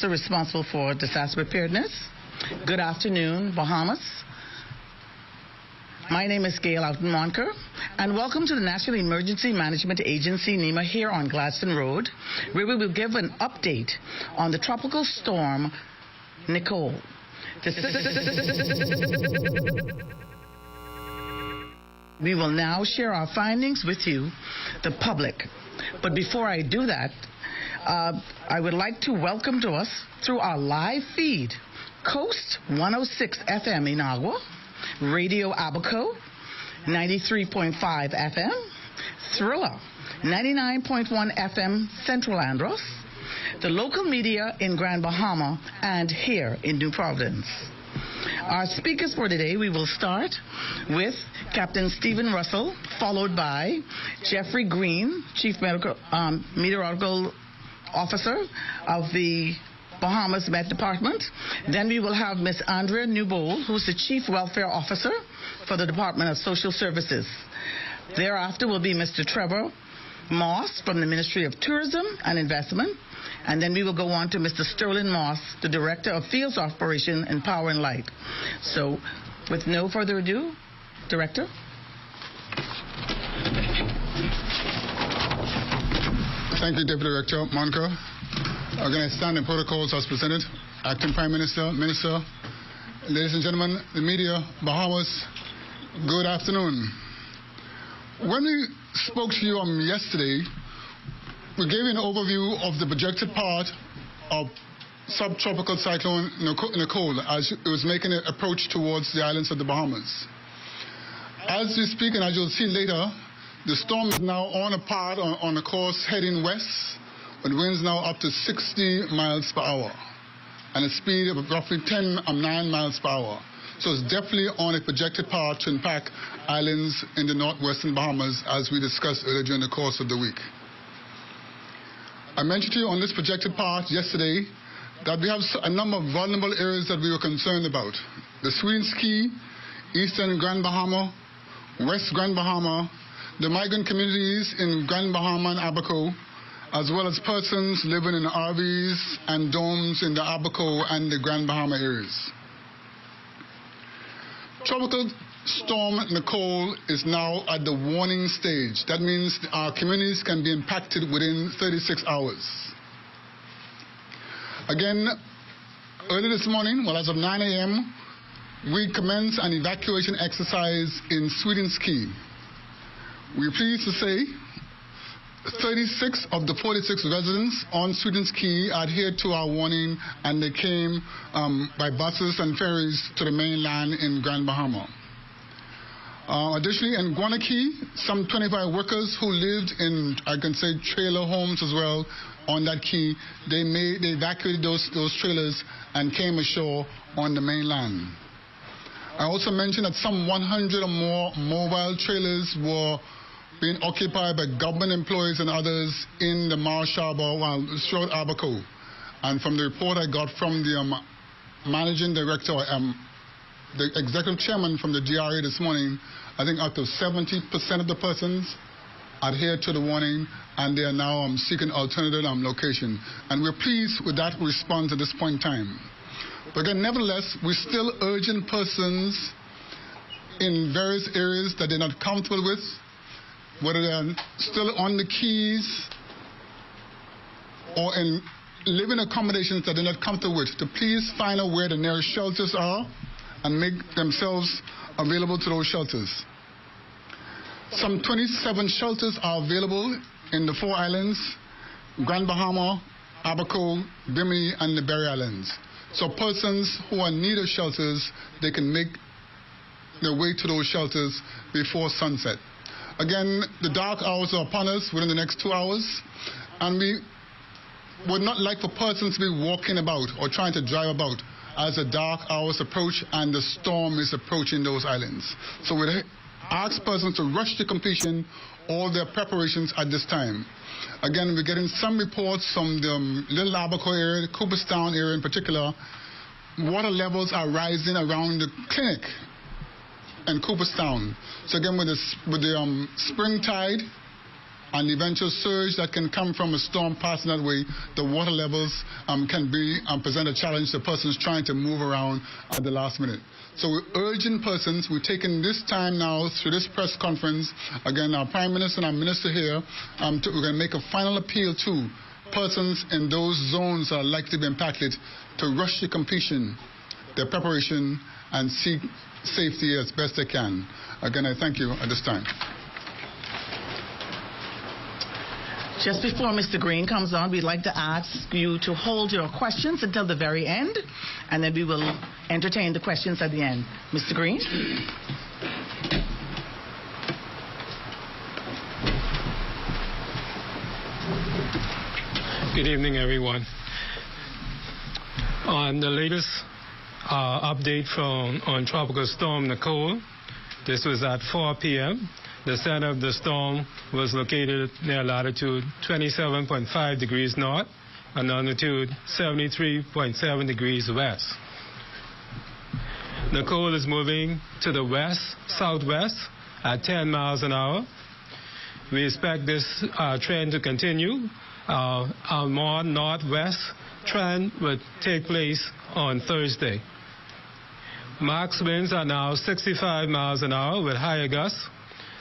Responsible for disaster preparedness. Good afternoon, Bahamas. My name is Gail Outenmonker, and welcome to the National Emergency Management Agency, NEMA, here on Gladstone Road, where we will give an update on the tropical storm Nicole. We will now share our findings with you, the public. But before I do that, I would like to welcome to us through our live feed, Coast 106 FM in Agua, Radio Abaco 93.5 FM, Thriller 99.1 FM Central Andros, the local media in Grand Bahama, and here in New Providence. Our speakers for today, we will start with Captain Stephen Russell, followed by Jeffrey Green, Chief Meteorological Officer of the Bahamas Met Department. Then we will have Miss Andrea Newbold, who's the Chief Welfare Officer for the Department of Social Services. Thereafter will be Mr. Trevor Moss from the Ministry of Tourism and Investment. And then we will go on to Mr. Sterling Moss, the Director of Fields Operation and Power and Light. So, with no further ado, Director. Thank you, Deputy Director Monica. I'm going to stand in protocols as presented. Acting Prime Minister, Minister, ladies and gentlemen, the media, Bahamas, good afternoon. When we spoke to you yesterday, we gave you an overview of the projected path of subtropical cyclone Nicole as it was making an approach towards the islands of the Bahamas. As we speak, and as you'll see later, the storm is now on a path on a course heading west, with winds now up to 60 miles per hour and a speed of roughly 9 miles per hour. So it's definitely on a projected path to impact islands in the northwestern Bahamas, as we discussed earlier during the course of the week. I mentioned to you on this projected path yesterday that we have a number of vulnerable areas that we were concerned about. The Sweens Key, eastern Grand Bahama, west Grand Bahama, the migrant communities in Grand Bahama and Abaco, as well as persons living in RVs and domes in the Abaco and the Grand Bahama areas. Tropical Storm Nicole is now at the warning stage. That means our communities can be impacted within 36 hours. Again, early this morning, as of 9 a.m., we commenced an evacuation exercise in Sweetens Key. We're pleased to say 36 of the 46 residents on Sweetens Key adhered to our warning, and they came by buses and ferries to the mainland in Grand Bahama. Additionally, in Guana Key, some 25 workers who lived in, trailer homes as well on that key, they evacuated those trailers and came ashore on the mainland. I also mentioned that some 100 or more mobile trailers were being occupied by government employees and others in the Marsh Harbor, short Abaco. And from the report I got from the managing director, the executive chairman from the GRA this morning, I think up to 70% of the persons adhered to the warning, and they are now seeking alternative location. And we're pleased with that response at this point in time. But again, nevertheless, we're still urging persons in various areas that they're not comfortable with, whether they're still on the keys or in living accommodations that they're not comfortable with, to please find out where the nearest shelters are and make themselves available to those shelters. Some 27 shelters are available in the 4 islands, Grand Bahama, Abaco, Bimini, and the Berry Islands. So persons who are in need of shelters, they can make their way to those shelters before sunset. Again, the dark hours are upon us within the next 2 hours, and we would not like for persons to be walking about or trying to drive about as the dark hours approach and the storm is approaching those islands. So we ask persons to rush to completion all their preparations at this time. Again, we're getting some reports from the Little Abaco area, the Cooperstown area in particular. Water levels are rising around the clinic in Cooperstown. So again, with the spring tide and the eventual surge that can come from a storm passing that way, the water levels can present a challenge to persons trying to move around at the last minute. So we're urging persons, we're taking this time now through this press conference, again, our Prime Minister and our Minister here, we're going to make a final appeal to persons in those zones that are likely to be impacted to rush to completion, their preparation, and seek safety as best they can. Again, I thank you at this time. Just before Mr. Green comes on, we'd like to ask you to hold your questions until the very end, and then we will entertain the questions at the end. Mr. Green? Good evening, everyone. On the latest update on Tropical Storm Nicole, this was at 4 p.m. The center of the storm was located near latitude 27.5 degrees north and longitude 73.7 degrees west. Nicole is moving to the west-southwest at 10 miles an hour. We expect this trend to continue. A more northwest trend would take place on Thursday. Max winds are now 65 miles an hour with higher gusts.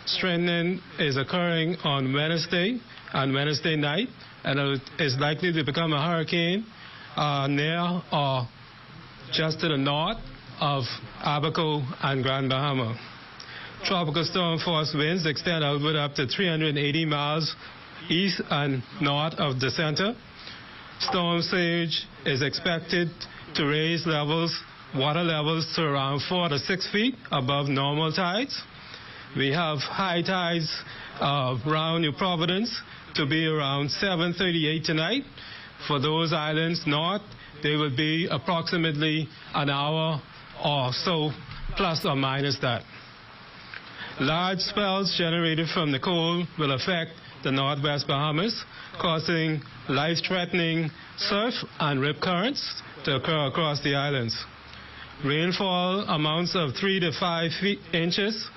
Strengthening is occurring on Wednesday and Wednesday night, and it is likely to become a hurricane near or just to the north of Abaco and Grand Bahama. Tropical storm force winds extend outward up to 380 miles east and north of the center. Storm surge is expected to raise water levels to around 4 to 6 feet above normal tides. We have high tides around New Providence to be around 7:38 tonight. For those islands north, they will be approximately an hour or so, plus or minus that. Large spells generated from Nicole will affect the northwest Bahamas, causing life-threatening surf and rip currents to occur across the islands. Rainfall amounts of 3 to 5 inches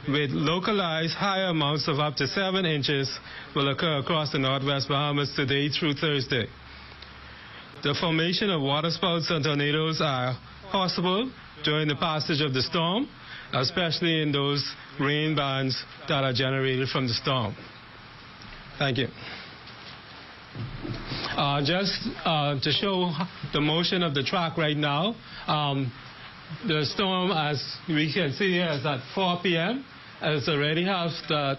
with localized higher amounts of up to 7 inches will occur across the northwest Bahamas today through Thursday. The formation of waterspouts and tornadoes are possible during the passage of the storm, especially in those rain bands that are generated from the storm. Thank you. Just to show the motion of the track right now, the storm, as we can see here, is at 4 p.m. It's already have the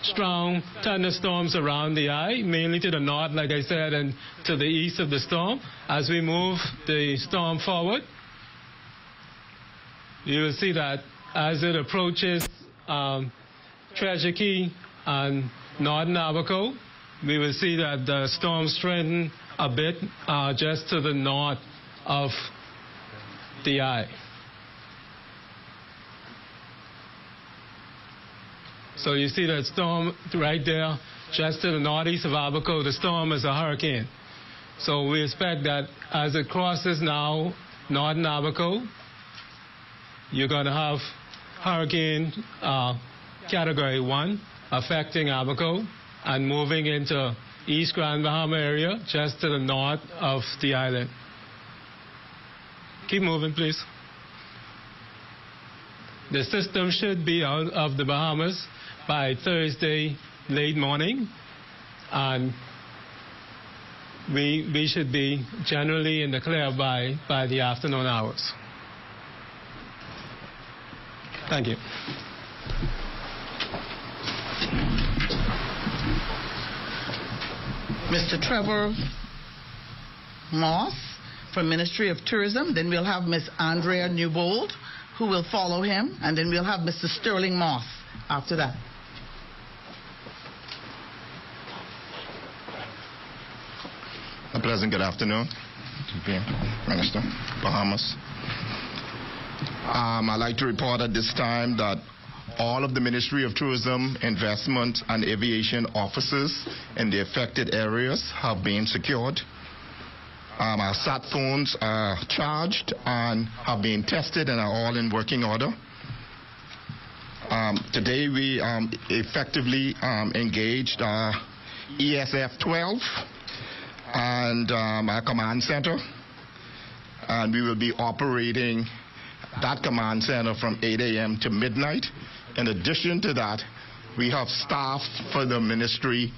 strong thunderstorms around the eye, mainly to the north, like I said, and to the east of the storm. As we move the storm forward, you will see that as it approaches Treasure Key and northern Abaco, we will see that the storm strengthen a bit just to the north of the eye. So you see that storm right there, just to the northeast of Abaco. The storm is a hurricane. So we expect that as it crosses now northern Abaco, you're going to have hurricane category 1 affecting Abaco and moving into East Grand Bahama area, just to the north of the island. Keep moving, please. The system should be out of the Bahamas by Thursday late morning, and we should be generally in the clear by the afternoon hours. Thank you. Mr. Trevor Moss from Ministry of Tourism. Then we'll have Ms. Andrea Newbold, who will follow him, and then we'll have Mr. Sterling Moss after that. A pleasant good afternoon, Minister, Bahamas. I'd like to report at this time that all of the Ministry of Tourism, Investment, and Aviation offices in the affected areas have been secured. Our sat phones are charged and have been tested and are all in working order. Today we effectively engaged ESF 12 and our command center, and we will be operating that command center from 8 a.m. to midnight. In addition to that, we have staff for the ministry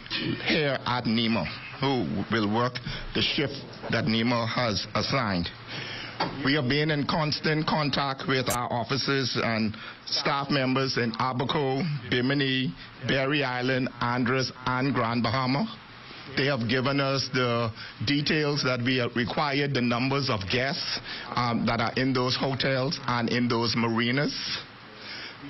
here at NEMA who will work the shift that NEMA has assigned. We have been in constant contact with our officers and staff members in Abaco, Bimini, Berry Island, Andros, and Grand Bahama. They have given us the details that we have required, the numbers of guests that are in those hotels and in those marinas.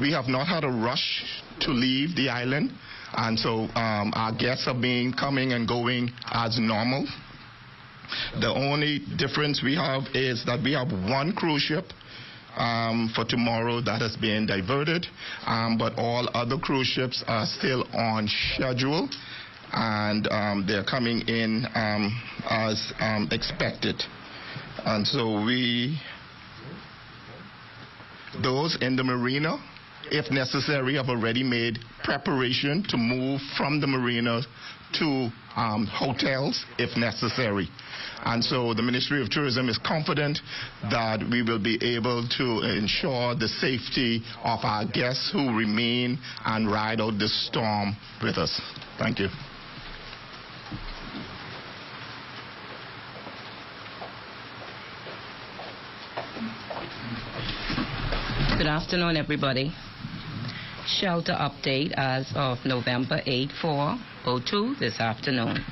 We have not had a rush to leave the island, and so our guests are coming and going as normal. The only difference we have is that we have one cruise ship for tomorrow that has been diverted, but all other cruise ships are still on schedule, and they're coming in as expected. And so those in the marina, if necessary, have already made preparation to move from the marina to hotels if necessary. And so the Ministry of Tourism is confident that we will be able to ensure the safety of our guests who remain and ride out this storm with us. Thank you. Good afternoon, everybody. Shelter update as of November 8, 4/02 this afternoon.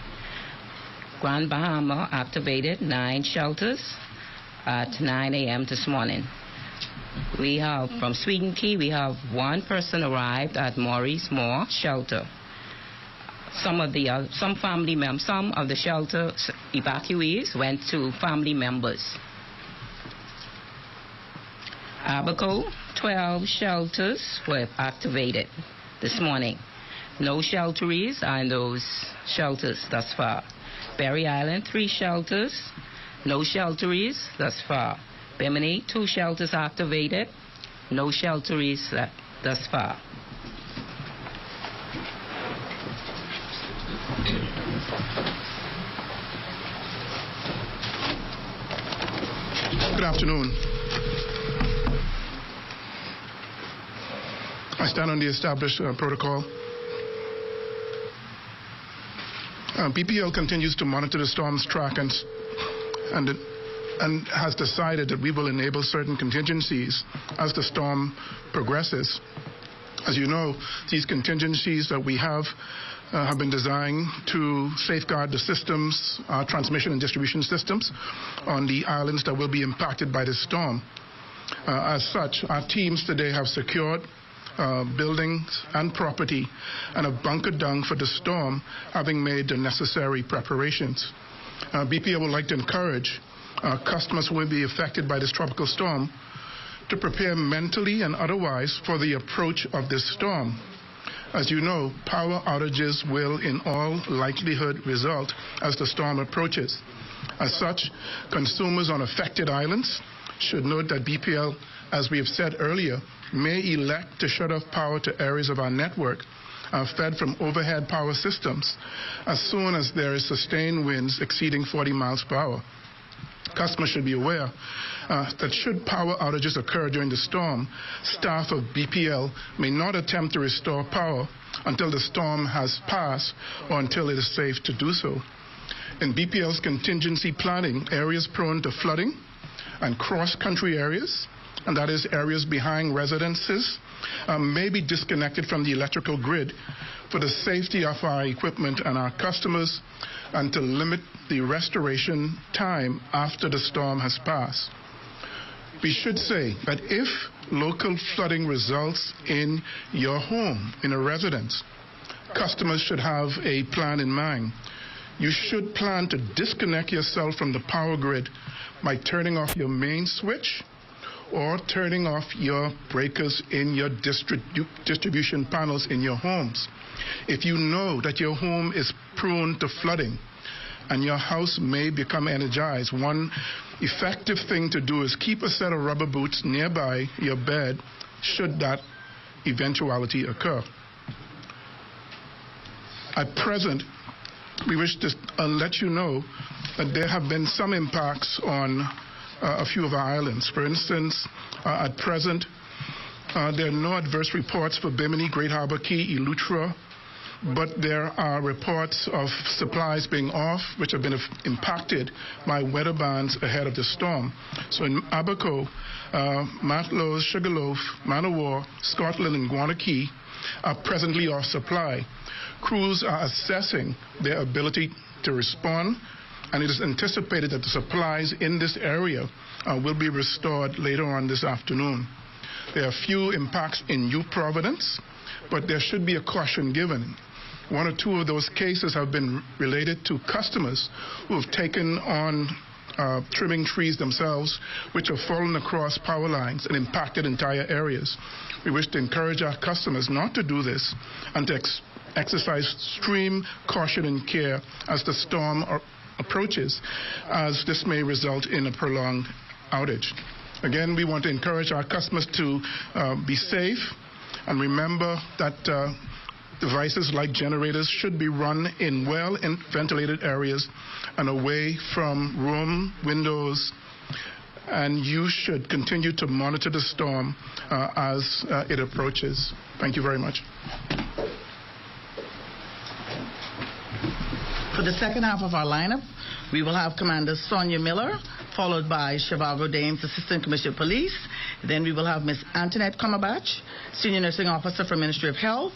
Grand Bahama activated 9 shelters at 9 a.m. this morning. We have, from Sweden Key, we have 1 person arrived at Maurice Moore shelter. Some of the shelter evacuees went to family members. Abaco, 12 shelters were activated this morning. No shelteries are in those shelters thus far. Berry Island, 3 shelters. No shelteries thus far. Bimini, 2 shelters activated. No shelteries thus far. Good afternoon. I stand on the established protocol. BPL continues to monitor the storm's track and has decided that we will enable certain contingencies as the storm progresses. As you know, these contingencies that we have been designed to safeguard the systems, our transmission and distribution systems on the islands that will be impacted by the storm. As such, our teams today have secured buildings and property and have bunkered down for the storm, having made the necessary preparations. BPL would like to encourage customers who will be affected by this tropical storm to prepare mentally and otherwise for the approach of this storm. As you know, power outages will in all likelihood result as the storm approaches. As such, consumers on affected islands should note that BPL, as we have said earlier, may elect to shut off power to areas of our network fed from overhead power systems as soon as there is sustained winds exceeding 40 miles per hour. Customers should be aware that should power outages occur during the storm, staff of BPL may not attempt to restore power until the storm has passed or until it is safe to do so. In BPL's contingency planning, areas prone to flooding and cross-country areas, and that is areas behind residences, may be disconnected from the electrical grid for the safety of our equipment and our customers and to limit the restoration time after the storm has passed. We should say that if local flooding results in your home, in a residence, customers should have a plan in mind. You should plan to disconnect yourself from the power grid by turning off your main switch or turning off your breakers in your distribution panels in your homes. If you know that your home is prone to flooding and your house may become energized, one effective thing to do is keep a set of rubber boots nearby your bed should that eventuality occur. At present, we wish to let you know that there have been some impacts on a few of our islands. For instance, at present, there are no adverse reports for Bimini, Great Harbor Key, Eleuthera, but there are reports of supplies being off, which have been impacted by weather bands ahead of the storm. So in Abaco, Matlows, Sugarloaf, Manowar, Scotland, and Guana Key are presently off supply. Crews are assessing their ability to respond, and it is anticipated that the supplies in this area will be restored later on this afternoon. There are few impacts in New Providence, but there should be a caution given. One or two of those cases have been related to customers who have taken on trimming trees themselves, which have fallen across power lines and impacted entire areas. We wish to encourage our customers not to do this and to exercise extreme caution and care as the storm approaches, as this may result in a prolonged outage. Again, we want to encourage our customers to be safe, and remember that devices like generators should be run in well-ventilated areas and away from room windows, and you should continue to monitor the storm as it approaches. Thank you very much. For the second half of our lineup, we will have Commander Sonia Miller, followed by Shivago Dames, Assistant Commissioner of Police. Then we will have Ms. Antoinette Comerbach, Senior Nursing Officer from Ministry of Health,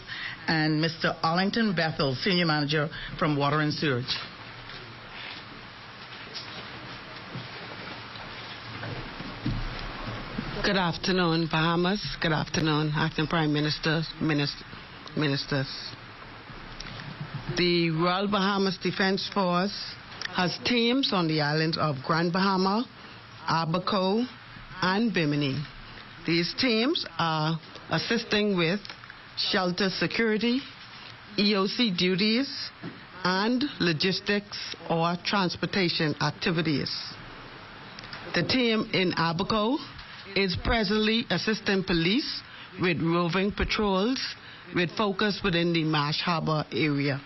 and Mr. Arlington Bethel, Senior Manager from Water and Sewage. Good afternoon, Bahamas. Good afternoon, Acting Prime Minister, Ministers. The Royal Bahamas Defense Force has teams on the islands of Grand Bahama, Abaco, and Bimini. These teams are assisting with shelter security, EOC duties, and logistics or transportation activities. The team in Abaco is presently assisting police with roving patrols with focus within the Marsh Harbor area.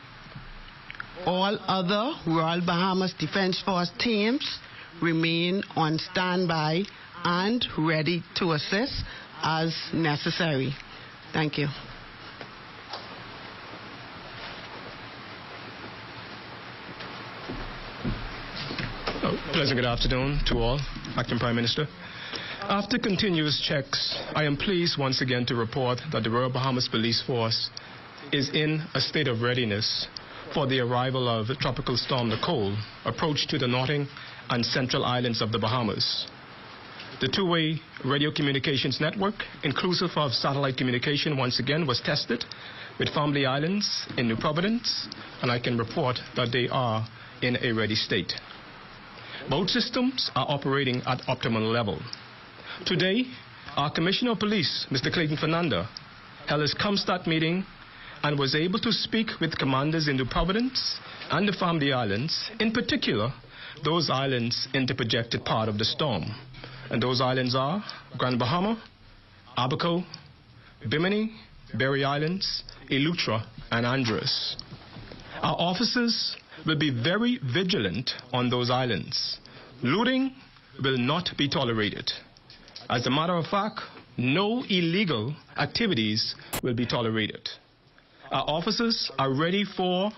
All other Royal Bahamas Defense Force teams remain on standby and ready to assist as necessary. Thank you. Pleasant good afternoon to all. Acting Prime Minister. After continuous checks, I am pleased once again to report that the Royal Bahamas Police Force is in a state of readiness for the arrival of Tropical Storm Nicole, approach to the northern and central islands of the Bahamas. The two-way radio communications network, inclusive of satellite communication, once again was tested with Family Islands in New Providence, and I can report that they are in a ready state. Both systems are operating at optimal level. Today, our Commissioner of Police, Mr. Clayton Fernanda, held his ComStat meeting and was able to speak with commanders in New Providence and the Family Islands, in particular, those islands in the projected part of the storm. And those islands are Grand Bahama, Abaco, Bimini, Berry Islands, Eleuthera, and Andros. Our officers will be very vigilant on those islands. Looting will not be tolerated. As a matter of fact, no illegal activities will be tolerated. Our officers are ready from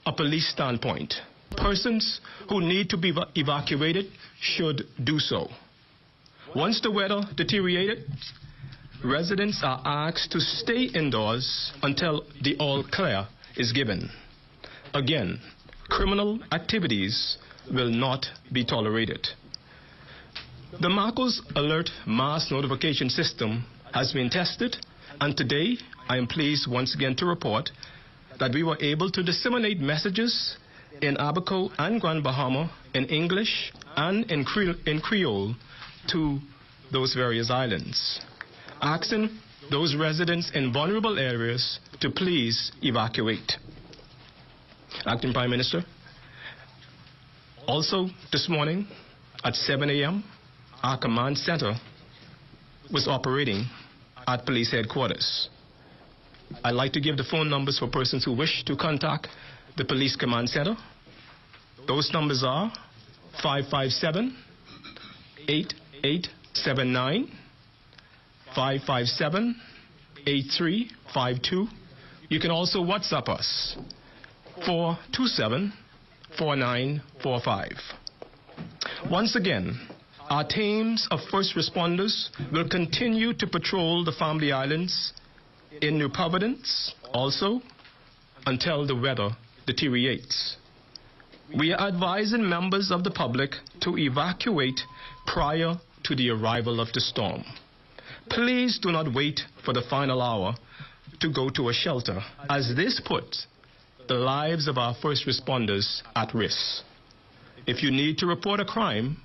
a police standpoint. Persons who need to be evacuated should do so. Once the weather deteriorated, residents are asked to stay indoors until the all clear is given. Again, criminal activities will not be tolerated. The Marcos Alert Mass Notification System has been tested, and today I am pleased once again to report that we were able to disseminate messages in Abaco and Grand Bahama in English and in Creole to those various islands, asking those residents in vulnerable areas to please evacuate. Acting Prime Minister, also this morning at 7 a.m., our command center was operating at police headquarters. I'd like to give the phone numbers for persons who wish to contact the Police Command Center. Those numbers are 557-8879, 557-8352. You can also WhatsApp us, 427-4945. Once again, our teams of first responders will continue to patrol the Family Islands in New Providence also until the weather deteriorates. We are advising members of the public to evacuate prior to the arrival of the storm. Please do not wait for the final hour to go to a shelter, as this puts the lives of our first responders at risk. If you need to report a crime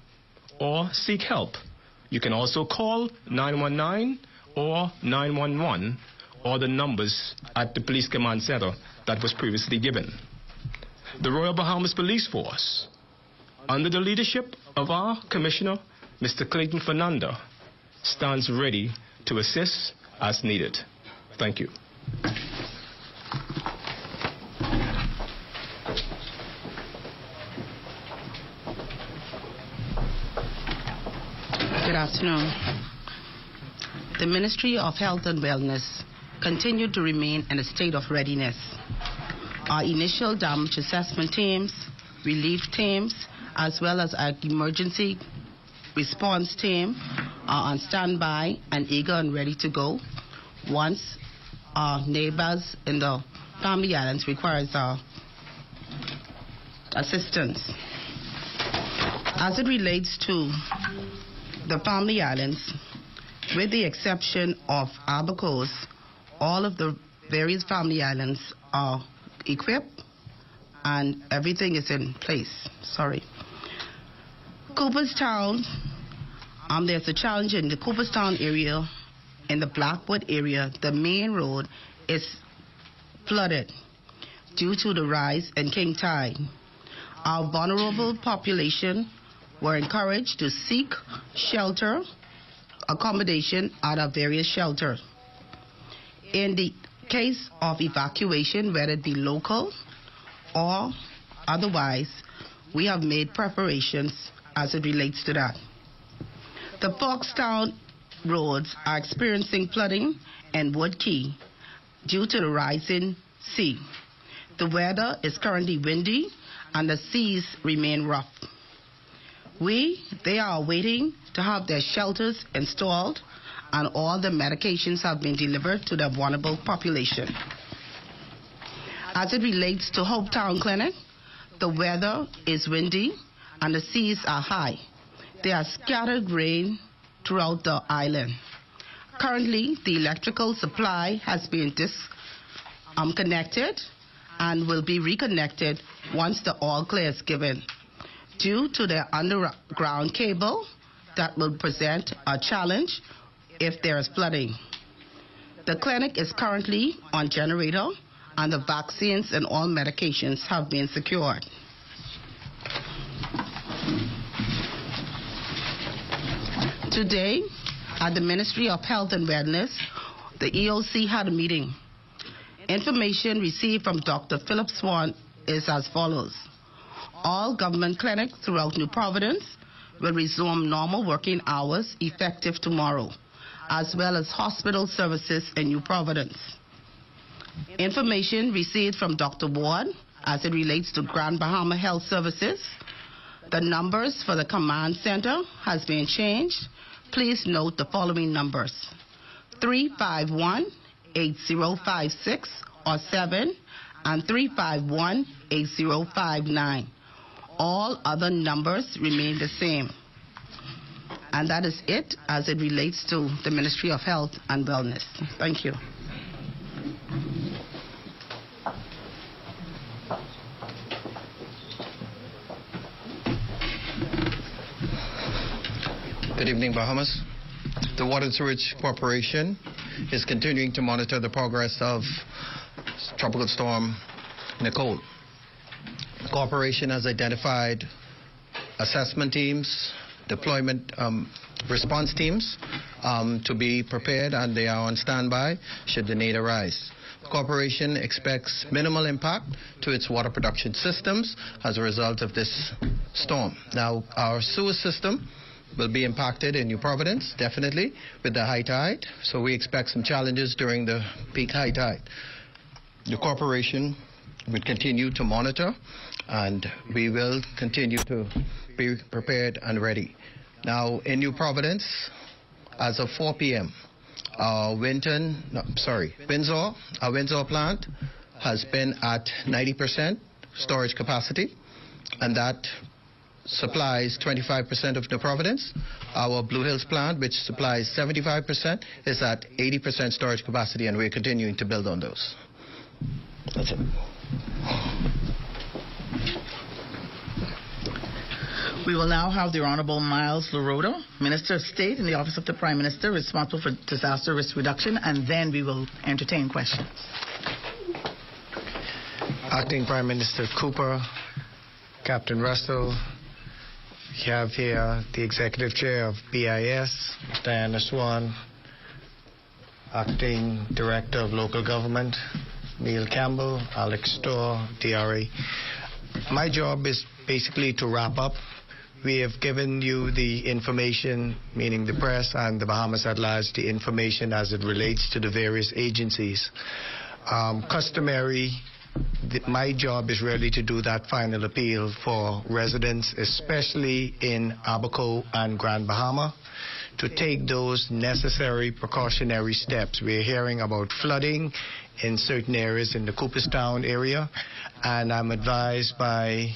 or seek help, you can also call 919 or 911 or the numbers at the Police Command Center that was previously given. The Royal Bahamas Police Force, under the leadership of our Commissioner, Mr. Clayton Fernanda, stands ready to assist as needed. Thank you. Good afternoon. The Ministry of Health and Wellness continued to remain in a state of readiness. Our initial damage assessment teams, relief teams, as well as our emergency response team are on standby and eager and ready to go once our neighbors in the Family Islands requires our assistance. As it relates to the Family Islands, with the exception of Abacos, all of the various Family Islands are equipped and everything is in place. Cooperstown, there's a challenge in the Cooperstown area. In the Blackwood area, the main road is flooded due to the rise in king tide. Our vulnerable population were encouraged to seek shelter, accommodation at our various shelters. In the case of evacuation, whether it be local or otherwise, we have made preparations as it relates to that. The Foxtown roads are experiencing flooding in Wood Key due to the rising sea. The weather is currently windy and the seas remain rough. They are waiting to have their shelters installed and all the medications have been delivered to the vulnerable population. As it relates to Hopetown Clinic, the weather is windy and the seas are high. There are scattered rain throughout the island. Currently, the electrical supply has been disconnected and will be reconnected once the all clear is given, due to the underground cable that will present a challenge if there is flooding. The clinic is currently on generator and the vaccines and all medications have been secured. Today, at the Ministry of Health and Wellness, the EOC had a meeting. Information received from Dr. Philip Swan is as follows. All government clinics throughout New Providence will resume normal working hours effective tomorrow, as well as hospital services in New Providence. Information received from Dr. Ward as it relates to Grand Bahama Health Services. The numbers for the command center has been changed. Please note the following numbers: 351-8056 or 7 and 351-8059. All other numbers remain the same. And that is it as it relates to the Ministry of Health and Wellness. Thank you. Good evening, Bahamas. The Water and Sewage Corporation is continuing to monitor the progress of Tropical Storm Nicole. The corporation has identified assessment teams, deployment response teams, to be prepared, and they are on standby should the need arise. The corporation expects minimal impact to its water production systems as a result of this storm. Now, our sewer system will be impacted in New Providence, definitely, with the high tide. So we expect some challenges during the peak high tide. The corporation will continue to monitor, and we will continue to be prepared and ready. Now, in New Providence, as of 4 p.m., our Windsor plant has been at 90% storage capacity, and that supplies 25% of New Providence. Our Blue Hills plant, which supplies 75%, is at 80% storage capacity, and we're continuing to build on those. That's it. We will now have the Honorable Miles Laroda, Minister of State in the Office of the Prime Minister, responsible for disaster risk reduction, and then we will entertain questions. Acting Prime Minister Cooper, Captain Russell, we have here the Executive Chair of BIS, Diana Swan, Acting Director of Local Government, Neil Campbell, Alex Storr, DRA. My job is basically to wrap up. We have given you the information, meaning the press and the Bahamas at large, the information as it relates to the various agencies. Customary, my job is really to do that final appeal for residents, especially in Abaco and Grand Bahama, to take those necessary precautionary steps. We're hearing about flooding in certain areas in the Cooperstown area, and I'm advised by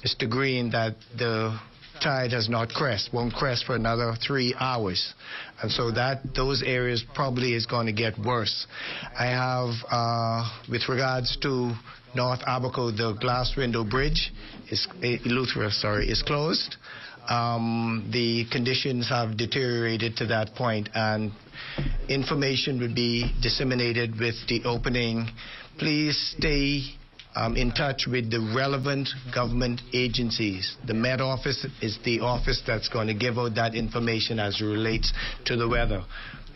Mr. Green that the tide has not won't crest for another 3 hours, and so those areas probably is going to get worse. I have, with regards to North Abaco, the glass window bridge is closed. The conditions have deteriorated to that point, and information will be disseminated with the opening. Please stay in touch with the relevant government agencies. The Met Office is the office that's going to give out that information as it relates to the weather.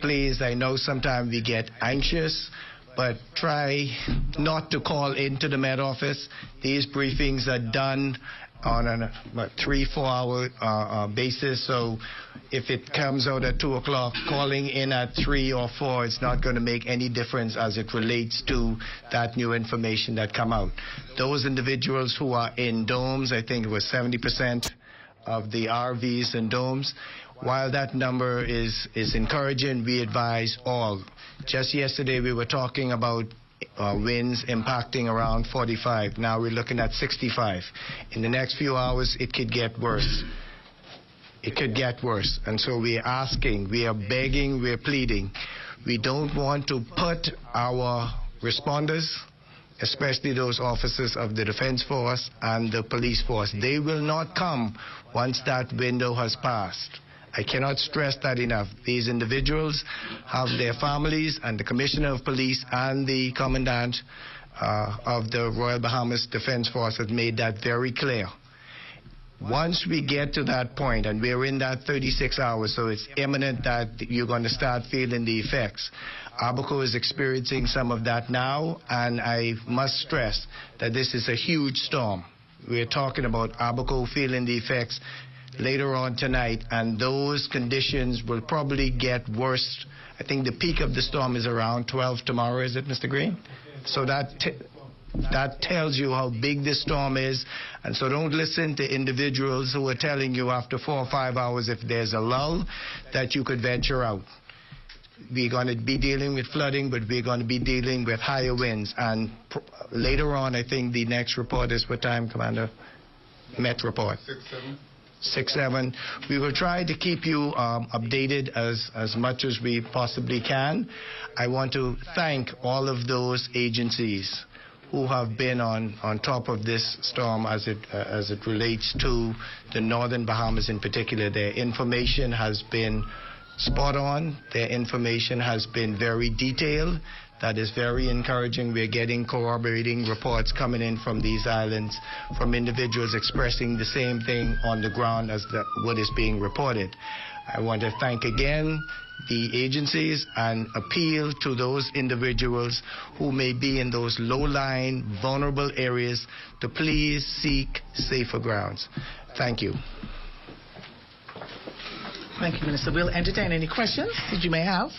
Please, I know sometimes we get anxious, but try not to call into the Met Office. These briefings are done on a 3-4 hour basis, so if it comes out at 2 o'clock, calling in at 3 or 4, it's not going to make any difference as it relates to that new information that come out. Those individuals who are in domes, I think it was 70% of the RVs and domes. While that number is encouraging, we advise all. Just yesterday we were talking about winds impacting around 45. Now we're looking at 65. In the next few hours, it could get worse. It could get worse. And so we're asking, we are begging, we're pleading. We don't want to put our responders, especially those officers of the Defense Force and the Police Force, they will not come once that window has passed. I cannot stress that enough. These individuals have their families, and the Commissioner of Police and the Commandant of the Royal Bahamas Defense Force has made that very clear. Once we get to that point, and we're in that 36 hours, so it's imminent that you're going to start feeling the effects. Abaco is experiencing some of that now, and I must stress that this is a huge storm. We're talking about Abaco feeling the effects later on tonight, and those conditions will probably get worse. I think the peak of the storm is around 12 tomorrow, is it, Mr. Green? So that tells you how big this storm is, and so don't listen to individuals who are telling you after 4 or 5 hours, if there's a lull, that you could venture out. We're going to be dealing with flooding, but we're going to be dealing with higher winds, and later on, I think the next report is what time, Commander? Met report. 6-7. We will try to keep you updated as much as we possibly can. I want to thank all of those agencies who have been on top of this storm as it relates to the Northern Bahamas in particular. Their information has been spot on. Their information has been very detailed. That is very encouraging. We're getting corroborating reports coming in from these islands from individuals expressing the same thing on the ground as what is being reported. I want to thank again the agencies and appeal to those individuals who may be in those low-lying, vulnerable areas to please seek safer grounds. Thank you. Thank you, Minister. We'll entertain any questions that you may have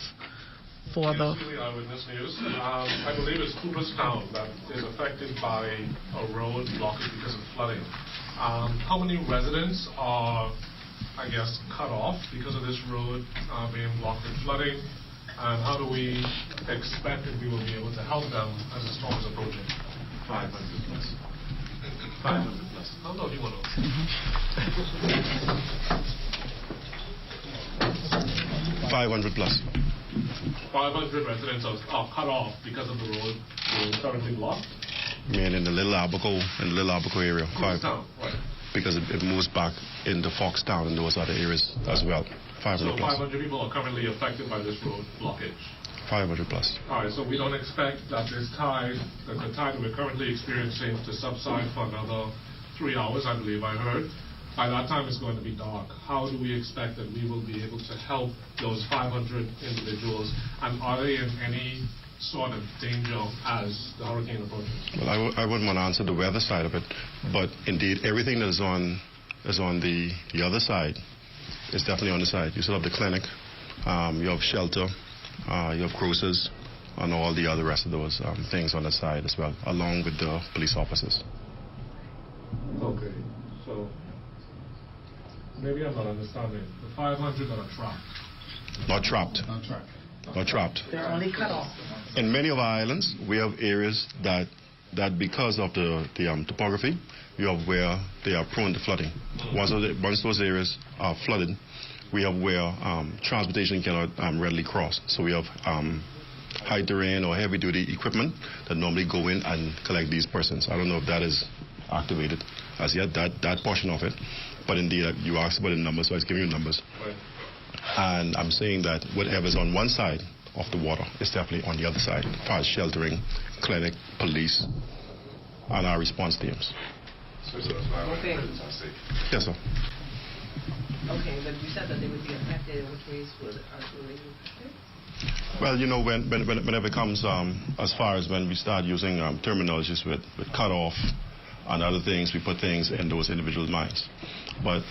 for the... Eyewitness News. I believe it's Cooperstown that is affected by a road blockage because of flooding. How many residents are, I guess, cut off because of this road being blocked with flooding? And how do we expect that we will be able to help them as the storm is approaching? 500 plus. 500 plus. How do you want to? 500 plus. 500 residents are cut off because of the road being currently blocked? I mean, in the Little Abaco area. Right. Because it moves back into Foxtown and those other areas as well. 500 so plus. 500 people are currently affected by this road blockage? 500 plus. All right, so we don't expect that the tide that we're currently experiencing to subside for another 3 hours, I believe I heard. By that time, it's going to be dark. How do we expect that we will be able to help those 500 individuals? And are they in any sort of danger as the hurricane approaches? Well, I wouldn't want to answer the weather side of it, but indeed, everything that is on the other side is definitely on the side. You still have the clinic, you have shelter, you have cruisers, and all the other rest of those things on the side as well, along with the police officers. Okay, so maybe I'm not understanding. The 500 are trapped. Not trapped. Not trapped. Not trapped. They're only cut off. In many of our islands, we have areas that because of the topography, you have where they are prone to flooding. Once those areas are flooded, we have where transportation cannot readily cross. So we have high terrain or heavy duty equipment that normally go in and collect these persons. I don't know if that is activated as yet, that portion of it. But indeed, you asked about the numbers, so I was giving you numbers. Right. And I'm saying that whatever's on one side of the water is definitely on the other side, as far as sheltering, clinic, police, and our response teams. Okay. Yes, sir. Okay, but you said that they would be affected. In which ways will they be affected? Well, you know, whenever it comes as far as when we start using terminologies with cut off and other things, we put things in those individuals' minds. But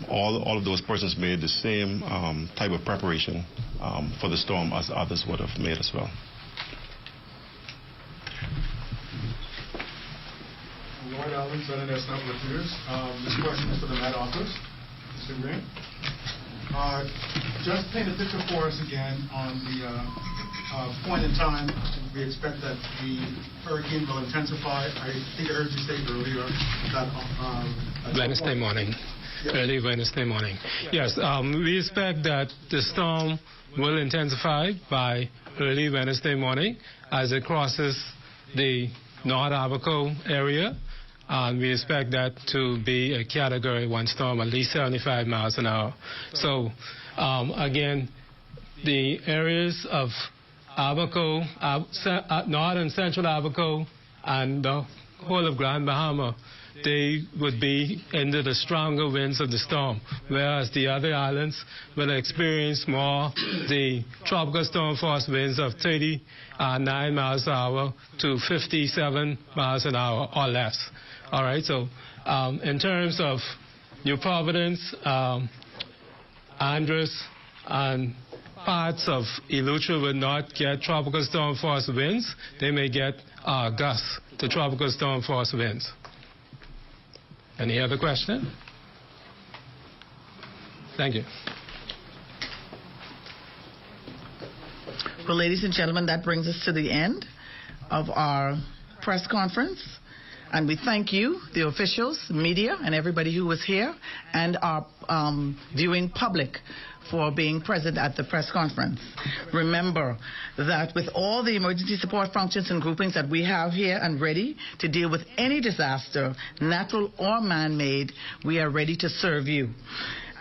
all of those persons made the same type of preparation for the storm as others would have made as well. Lord Alvin, Senator Volunteers. This question is for the Met Office. Mr. Green. Just paint a picture for us again on the point in time we expect that the hurricane will intensify. I think I heard you say earlier that Wednesday morning. Yes. Early Wednesday morning. Yes, we expect that the storm will intensify by early Wednesday morning as it crosses the North Abaco area. And we expect that to be a Category 1 storm, at least 75 miles an hour. So, again, the areas of Abaco, North and Central Abaco, and the whole of Grand Bahama, they would be into the stronger winds of the storm, whereas the other islands will experience more the tropical storm force winds of 39 miles an hour to 57 miles an hour or less. All right, so in terms of New Providence, Andros, and parts of Eleuthera will not get tropical storm force winds. They may get gusts to tropical storm force winds. Any other question? Thank you. Well, ladies and gentlemen, that brings us to the end of our press conference. And we thank you, the officials, media, and everybody who was here, and our viewing public for being present at the press conference. Remember that with all the emergency support functions and groupings that we have here and ready to deal with any disaster, natural or man-made, we are ready to serve you.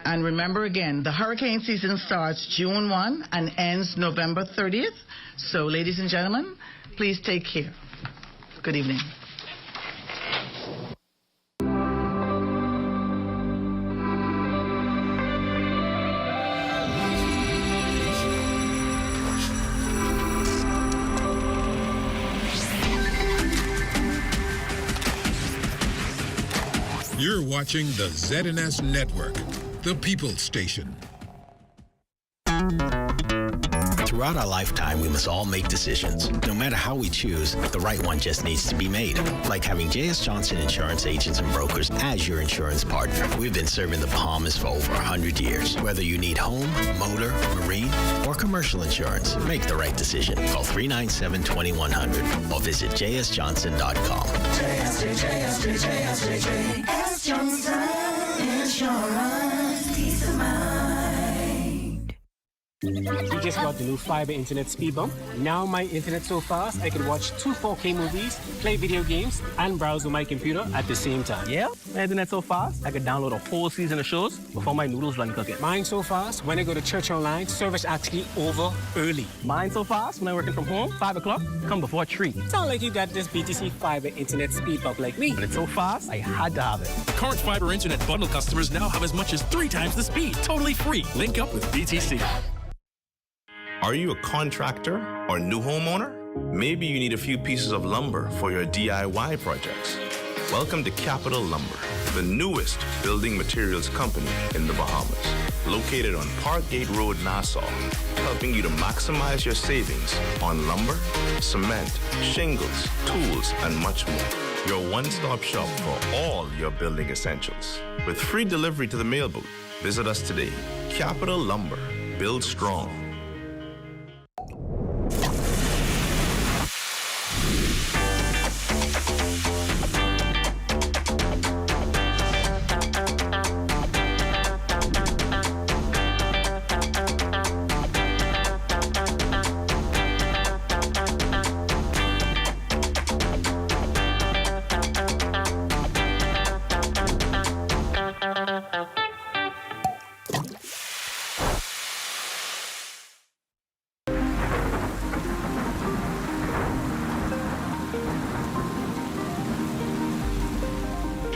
And remember again, the hurricane season starts June 1 and ends November 30th. So, ladies and gentlemen, please take care. Good evening. You're watching the ZNS Network, the People's Station. Throughout our lifetime, we must all make decisions. No matter how we choose, the right one just needs to be made. Like having J.S. Johnson Insurance Agents and Brokers as your insurance partner. We've been serving the Bahamas for over 100 years. Whether you need home, motor, marine, or commercial insurance, make the right decision. Call 397-2100 or visit jsjohnson.com. JS Johnson Insurance. Peace of mind. We just got the new fiber internet speed bump. Now my internet so fast I can watch 2 4K movies, play video games, and browse on my computer at the same time. Yeah, my internet so fast I could download a whole season of shows before my noodles run cooking. Mine so fast when I go to church online, service actually over early. Mine so fast when I'm working from home, 5 o'clock, come before 3. Sound like you got this BTC fiber internet speed bump like me. And it's so fast, I had to have it. Current fiber internet bundle customers now have as much as 3 times the speed. Totally free. Link up with BTC. Are you a contractor or new homeowner? Maybe you need a few pieces of lumber for your DIY projects. Welcome to Capital Lumber, the newest building materials company in the Bahamas. Located on Parkgate Road, Nassau, helping you to maximize your savings on lumber, cement, shingles, tools, and much more. Your one-stop shop for all your building essentials. With free delivery to the mail booth, visit us today. Capital Lumber, build strong.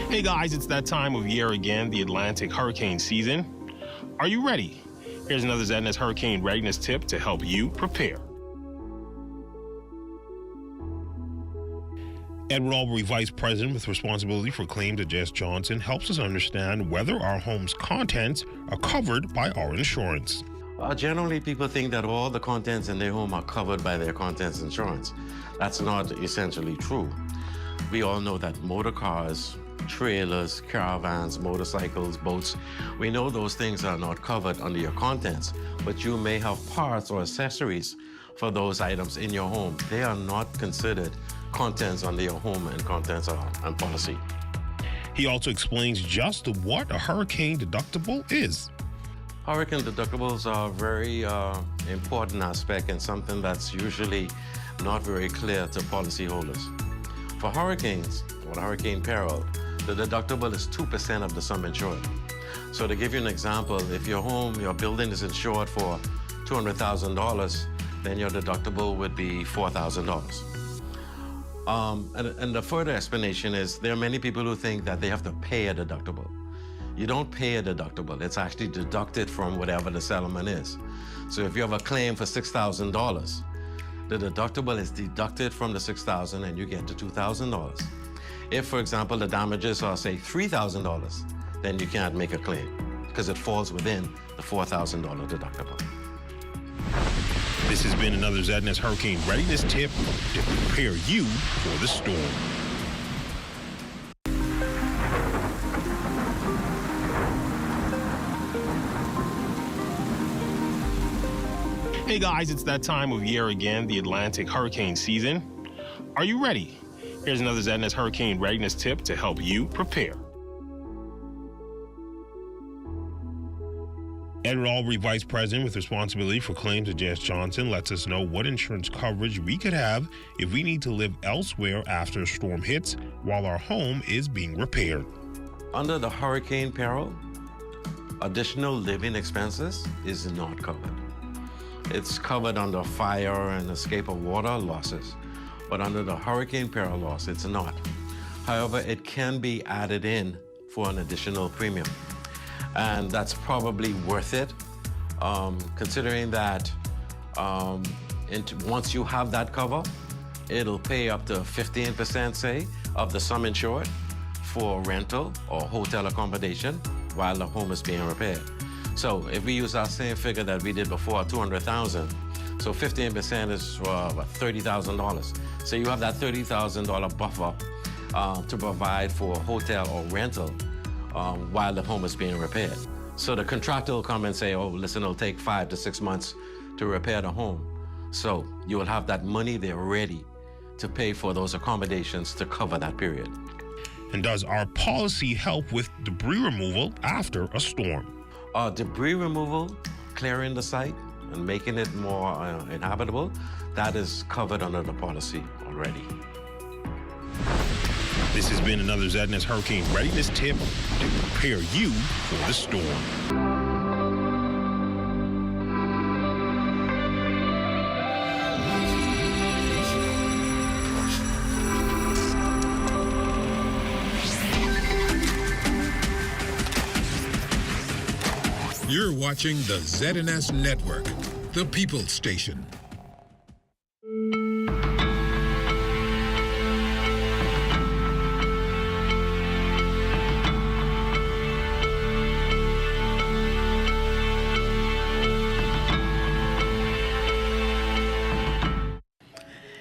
Hey guys, it's that time of year again, the Atlantic hurricane season. Are you ready? Here's another ZNS hurricane readiness tip to help you prepare. Edward Albury, Vice President with responsibility for claims at J.S. Johnson, helps us understand whether our home's contents are covered by our insurance. Generally, people think that all the contents in their home are covered by their contents insurance. That's not essentially true. We all know that motor cars, trailers, caravans, motorcycles, boats, we know those things are not covered under your contents, but you may have parts or accessories for those items in your home. They are not considered contents under your home and contents and policy. He also explains just what a hurricane deductible is. Hurricane deductibles are a very important aspect and something that's usually not very clear to policyholders. For hurricanes or hurricane peril, the deductible is 2% of the sum insured. So to give you an example, if your home, your building is insured for $200,000, then your deductible would be $4,000. And the further explanation is there are many people who think that they have to pay a deductible. You don't pay a deductible. It's actually deducted from whatever the settlement is. So if you have a claim for $6,000, the deductible is deducted from the $6,000 and you get to $2,000. If, for example, the damages are, say, $3,000, then you can't make a claim because it falls within the $4,000 deductible. This has been another ZNS Hurricane Readiness Tip to prepare you for the storm. Hey guys, it's that time of year again, the Atlantic hurricane season. Are you ready? Here's another ZNS hurricane readiness tip to help you prepare. Edward Albury, Vice President with responsibility for claims at J.S. Johnson, lets us know what insurance coverage we could have if we need to live elsewhere after a storm hits while our home is being repaired. Under the hurricane peril, Additional living expenses is not covered. It's covered under fire and escape of water losses, but under the hurricane peril loss, it's not. However, it can be added in for an additional premium. And that's probably worth it, considering that once you have that cover, it'll pay up to 15%, say, of the sum insured for rental or hotel accommodation while the home is being repaired. So if we use our same figure that we did before, $200,000, so 15% is $30,000. So you have that $30,000 buffer to provide for hotel or rental while the home is being repaired. So the contractor will come and say, oh, listen, it'll take 5 to 6 months to repair the home. So you will have that money there ready to pay for those accommodations to cover that period. And does our policy help with debris removal after a storm? Debris removal, clearing the site and making it more inhabitable, that is covered under the policy already. This has been another ZNS Hurricane Readiness Tip to prepare you for the storm. You're watching the ZNS Network, the People's Station.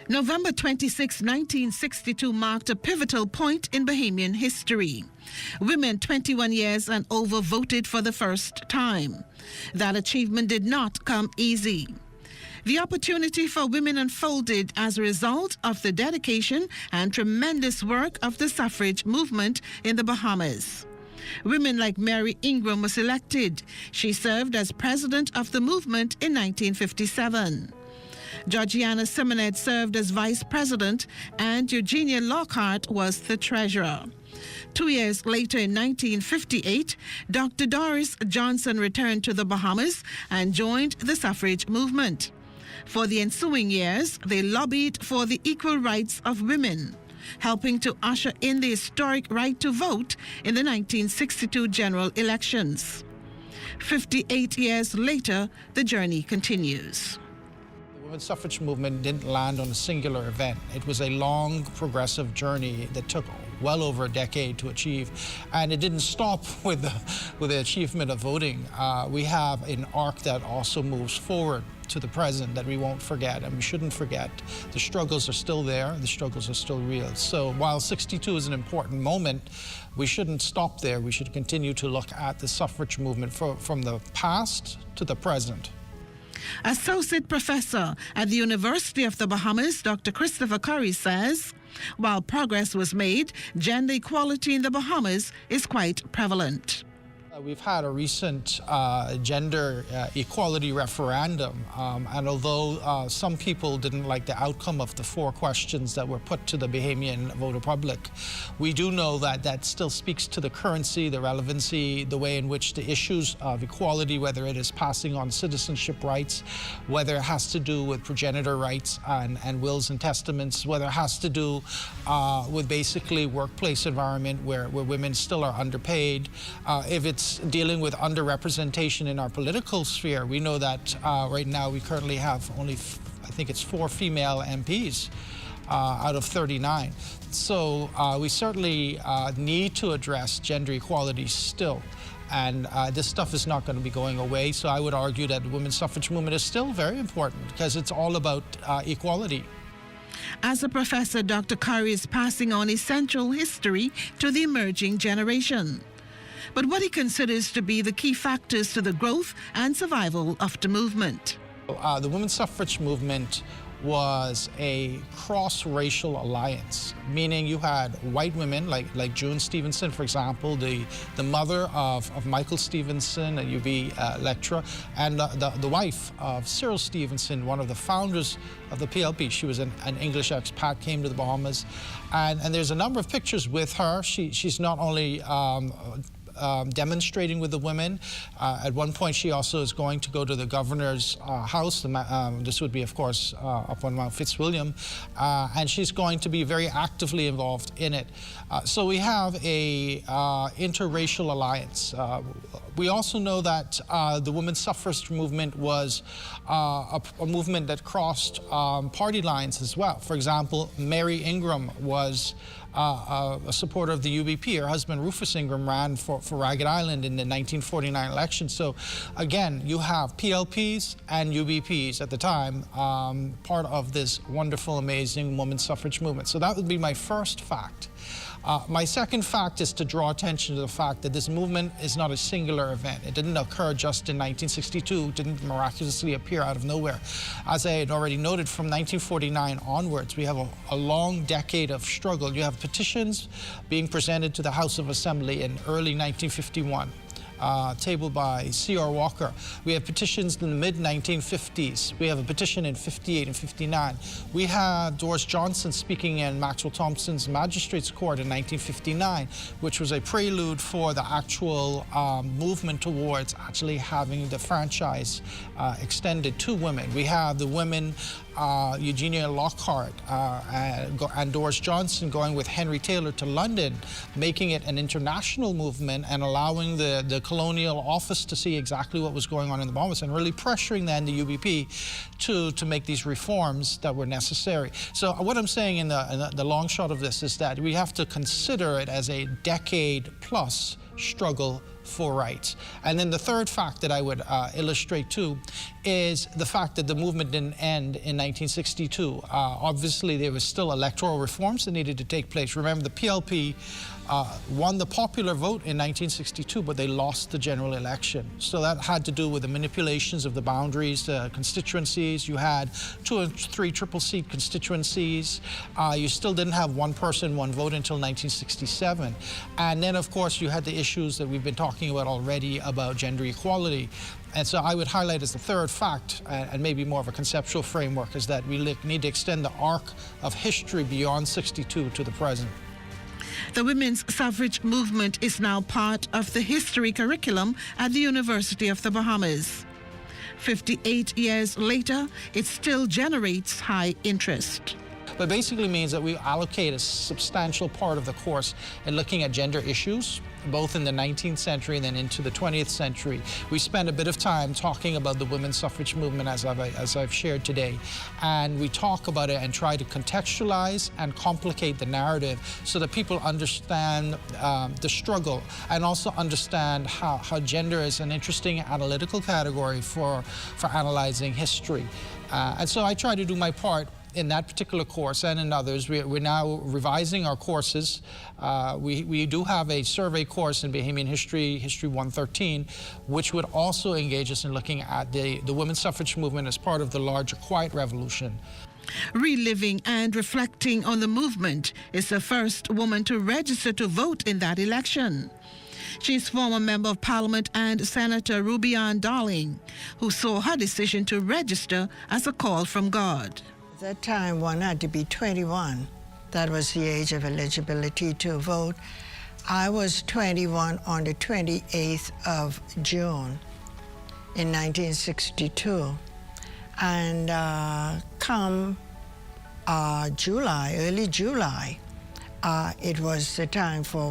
November 26, 1962 marked a pivotal point in Bahamian history. Women 21 years and over voted for the first time. That achievement did not come easy. The opportunity for women unfolded as a result of the dedication and tremendous work of the suffrage movement in the Bahamas. Women like Mary Ingram was elected. She served as president of the movement in 1957. Georgiana Simonet served as vice president, and Eugenia Lockhart was the treasurer. 2 years later, in 1958, Dr. Doris Johnson returned to the Bahamas and joined the suffrage movement. For the ensuing years, they lobbied for the equal rights of women, helping to usher in the historic right to vote in the 1962 general elections. 58 years later, the journey continues. The women's suffrage movement didn't land on a singular event. It was a long, progressive journey that took well over a decade to achieve, and it didn't stop with the achievement of voting. We have an arc that also moves forward to the present that we won't forget, and we shouldn't forget. The struggles are still there, the struggles are still real. So while 62 is an important moment, we shouldn't stop there. We should continue to look at the suffrage movement from the past to the present. Associate Professor at the University of the Bahamas, Dr. Christopher Curry says, while progress was made, gender equality in the Bahamas is quite prevalent. We've had a recent gender equality referendum, and although some people didn't like the outcome of the 4 questions that were put to the Bahamian voter public, we do know that that still speaks to the currency, the relevancy, the way in which the issues of equality, whether it is passing on citizenship rights, whether it has to do with progenitor rights and wills and testaments, whether it has to do with basically workplace environment where women still are underpaid, if it's dealing with underrepresentation in our political sphere. We know that right now we currently have only, I think it's 4 female MPs out of 39. So we certainly need to address gender equality still. And this stuff is not going to be going away. So I would argue that the women's suffrage movement is still very important because it's all about equality. As a professor, Dr. Curry is passing on essential history to the emerging generation. But what he considers to be the key factors to the growth and survival of the movement. The women's suffrage movement was a cross-racial alliance, meaning you had white women like June Stevenson, for example, the mother of Michael Stevenson, a UB lecturer, and the wife of Cyril Stevenson, one of the founders of the PLP. She was an English expat, came to the Bahamas, and there's a number of pictures with her. She's not only demonstrating with the women. At one point, she also is going to go to the governor's house. This would be, of course, up on Mount Fitzwilliam. And she's going to be very actively involved in it. So we have a interracial alliance. We also know that the women's suffrage movement was a movement that crossed party lines as well. For example, Mary Ingram was a supporter of the UBP. Her husband, Rufus Ingram, ran for Ragged Island in the 1949 election. So again, you have PLPs and UBPs at the time, part of this wonderful, amazing women's suffrage movement. So that would be my first fact. My second fact is to draw attention to the fact that this movement is not a singular event. It didn't occur just in 1962, didn't miraculously appear out of nowhere. As I had already noted, from 1949 onwards, we have a long decade of struggle. You have petitions being presented to the House of Assembly in early 1951. Tabled by C.R. Walker. We have petitions in the mid-1950s. We have a petition in 58 and 59. We had Doris Johnson speaking in Maxwell Thompson's Magistrates Court in 1959, which was a prelude for the actual movement towards actually having the franchise extended to women. We have the women, Eugenia Lockhart and Doris Johnson going with Henry Taylor to London, making it an international movement and allowing the colonial office to see exactly what was going on in the Bahamas and really pressuring then the UBP to make these reforms that were necessary. So what I'm saying in the long shot of this is that we have to consider it as a decade-plus struggle for rights. And then the third fact that I would illustrate too is the fact that the movement didn't end in 1962. Obviously, there was still electoral reforms that needed to take place. Remember, the PLP won the popular vote in 1962, but they lost the general election. So that had to do with the manipulations of the boundaries, constituencies. You had 2 and 3 triple seat constituencies. You still didn't have one person, one vote until 1967. And then, of course, you had the issues that we've been talking about already about gender equality. And so I would highlight as the third fact, and maybe more of a conceptual framework, is that we need to extend the arc of history beyond 62 to the present. The women's suffrage movement is now part of the history curriculum at the University of the Bahamas. 58 years later, it still generates high interest. But basically means that we allocate a substantial part of the course in looking at gender issues, both in the 19th century and then into the 20th century. We spend a bit of time talking about the women's suffrage movement as I've shared today. And we talk about it and try to contextualize and complicate the narrative so that people understand the struggle and also understand how gender is an interesting analytical category for analyzing history. And so I try to do my part in that particular course and in others. We're now revising our courses. We do have a survey course in Bahamian History, History 113, which would also engage us in looking at the women's suffrage movement as part of the larger Quiet Revolution. Reliving and reflecting on the movement is the first woman to register to vote in that election. She's former Member of Parliament and Senator Ruby Ann Darling, who saw her decision to register as a call from God. At that time, one had to be 21. That was the age of eligibility to vote. I was 21 on the 28th of June in 1962. And come July, early July, it was the time for